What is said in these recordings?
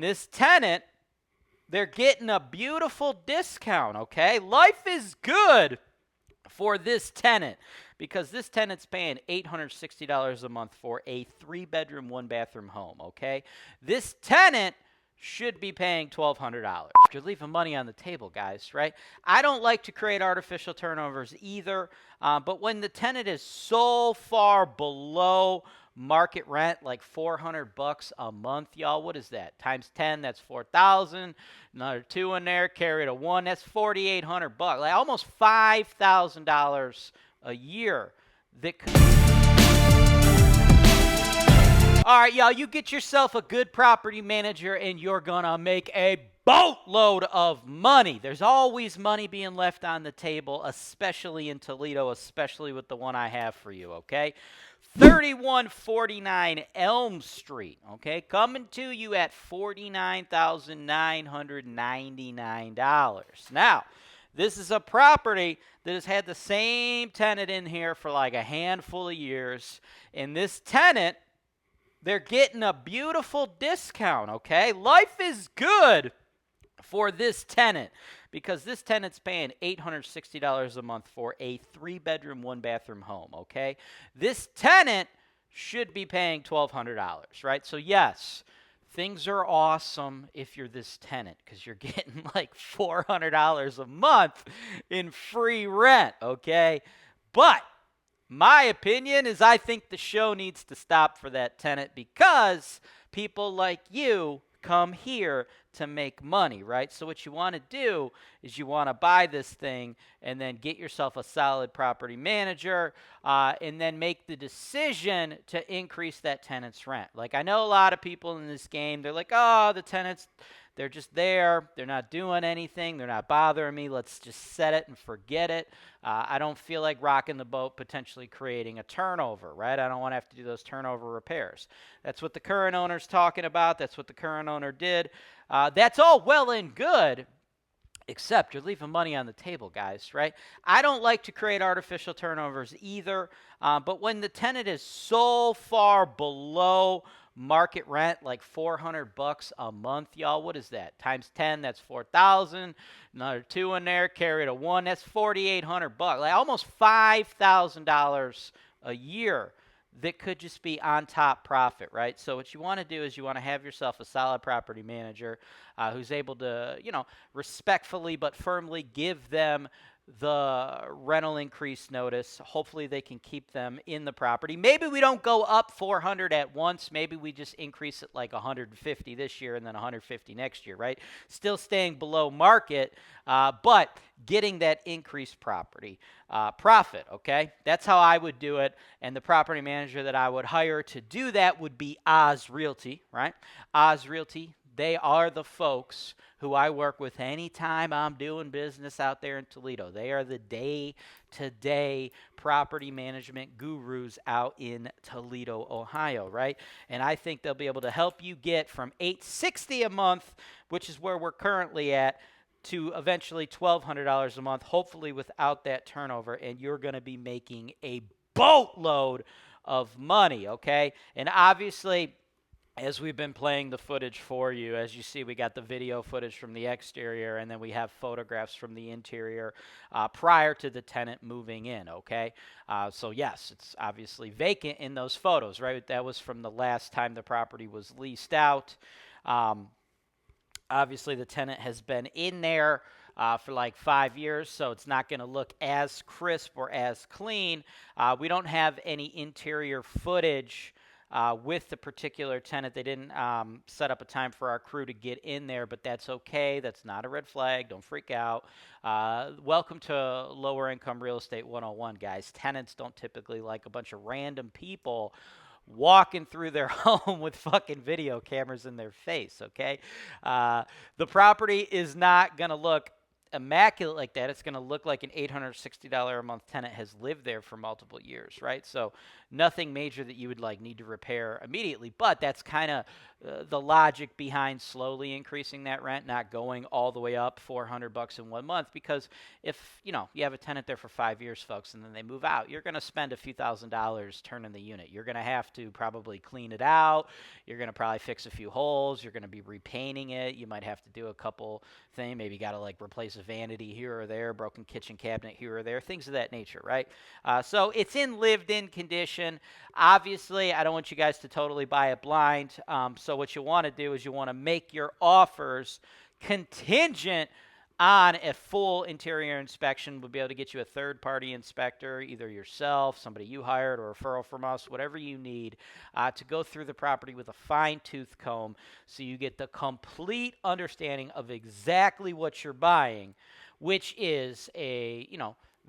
This tenant, they're getting a beautiful discount, okay? Life is good for this tenant because this tenant's paying $860 a month for a 3-bedroom, 1-bathroom home, okay? This tenant should be paying $1,200. You're leaving money on the table, guys, right? I don't like to create artificial turnovers either, but when the tenant is so far below market rent, like $400 a month, y'all, what is that? Times 10, that's 4,000. Another 2 in there, carry a 1, that's $4,800, like almost $5,000 a year. That could. All right, y'all, you get yourself a good property manager and you're going to make a boatload of money. There's always money being left on the table, especially in Toledo, especially with the one I have for you, okay? 3149 Elm Street, okay? Coming to you at $49,999. Now, this is a property that has had the same tenant in here for like a handful of years, and this tenant, they're getting a beautiful discount, okay? Life is good for this tenant because this tenant's paying $860 a month for a 3-bedroom, 1-bathroom home, okay? This tenant should be paying $1,200, right? So yes, things are awesome if you're this tenant because you're getting like $400 a month in free rent, okay? But my opinion is I think the show needs to stop for that tenant because people like you come here to make money, right? So what you want to do is you want to buy this thing and then get yourself a solid property manager and then make the decision to increase that tenant's rent. Like I know a lot of people in this game, they're like, oh, the tenants, they're just there. They're not doing anything. They're not bothering me. Let's just set it and forget it. I don't feel like rocking the boat, potentially creating a turnover, right? I don't want to have to do those turnover repairs. That's what the current owner's talking about. That's what the current owner did. That's all well and good, except you're leaving money on the table, guys, right? I don't like to create artificial turnovers either, but when the tenant is so far below market rent, like $400 a month, y'all, what is that? Times 10, that's 4,000. Another 2 in there, carry a 1, that's $4,800, like almost $5,000 a year. That could just be on top profit, right? So what you want to do is you want to have yourself a solid property manager who's able to, respectfully but firmly give them the rental increase notice. Hopefully they can keep them in the property. Maybe we don't go up 400 at once. Maybe we just increase it like 150 this year and then 150 next year, right? Still staying below market, but getting that increased property profit, okay? That's how I would do it. And the property manager that I would hire to do that would be Oz Realty, right? Oz Realty, they are the folks who I work with anytime I'm doing business out there in Toledo. They are the day-to-day property management gurus out in Toledo, Ohio, right? And I think they'll be able to help you get from $860 a month, which is where we're currently at, to eventually $1,200 a month, hopefully without that turnover, and you're going to be making a boatload of money, okay? And obviously, as we've been playing the footage for you, as you see, we got the video footage from the exterior, and then we have photographs from the interior prior to the tenant moving in, okay? So, yes, it's obviously vacant in those photos, right? That was from the last time the property was leased out. Obviously, the tenant has been in there for like 5 years, so it's not going to look as crisp or as clean. We don't have any interior footage with the particular tenant. They didn't set up a time for our crew to get in there, but that's okay. That's not a red flag. Don't freak out. Welcome to Lower Income Real Estate 101, guys. Tenants don't typically like a bunch of random people walking through their home with fucking video cameras in their face, okay? The property is not going to look immaculate like that, it's going to look like an $860 a month tenant has lived there for multiple years, right? So nothing major that you would like need to repair immediately, but that's kind of the logic behind slowly increasing that rent, not going all the way up $400 in 1 month, because if you have a tenant there for 5 years, folks, and then they move out, you're going to spend a few $1,000s turning the unit. You're going to have to probably clean it out. You're going to probably fix a few holes. You're going to be repainting it. You might have to do a couple things. Maybe got to like replace a vanity here or there, broken kitchen cabinet here or there, things of that nature, right? So it's in lived-in condition. Obviously, I don't want you guys to totally buy it blind. So what you want to do is you want to make your offers contingent on a full interior inspection. We'll be able to get you a third-party inspector, either yourself, somebody you hired, or a referral from us, whatever you need, to go through the property with a fine-tooth comb so you get the complete understanding of exactly what you're buying, which is a,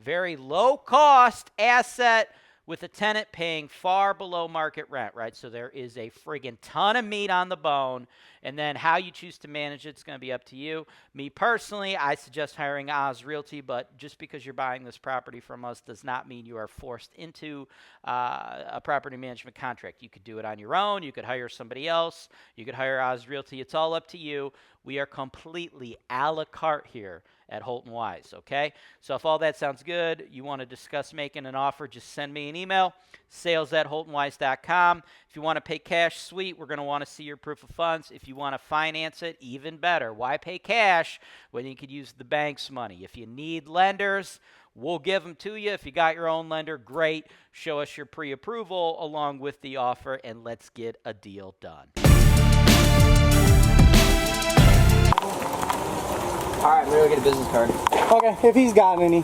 very low-cost asset with a tenant paying far below market rent, right? So there is a friggin' ton of meat on the bone, and then how you choose to manage it's going to be up to you. Me personally, I suggest hiring Oz Realty, but just because you're buying this property from us does not mean you are forced into a property management contract. You could do it on your own. You could hire somebody else. You could hire Oz Realty. It's all up to you. We are completely a la carte here at Holton Wise, okay? So if all that sounds good, you want to discuss making an offer, just send me an email, sales@holtonwise.com. If you want to pay cash, sweet. We're going to want to see your proof of funds. If you want to finance it, even better. Why pay cash when you could use the bank's money? If you need lenders, we'll give them to you. If you got your own lender, great. Show us your pre-approval along with the offer, and let's get a deal done. All right, I'm gonna go get a business card. Okay, if he's got any.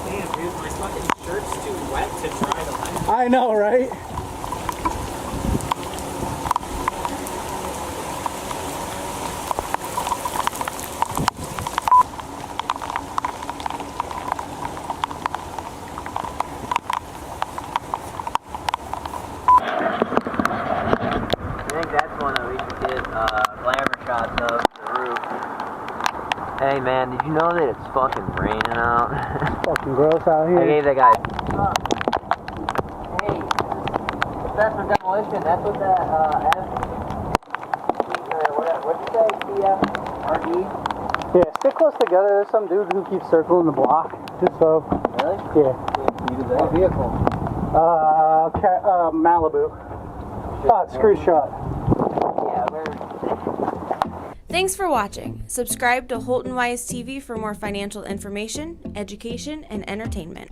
Damn, dude, my fucking shirt's too wet to dry the line. I know, right? I think that's one that we should get glamour shots of the roof. Hey man, did you know that it's fucking raining out? It's fucking gross out here. I gave that guy. Hey, that's for demolition. That's what that what'd you say? CFRD? Yeah, stick close together. There's some dude who keeps circling the block. Just so. Really? Yeah. What vehicle? Malibu. Oh, it's screw shot. Yeah, we're. Thanks for watching. Subscribe to Holton Wise TV for more financial information, education, and entertainment.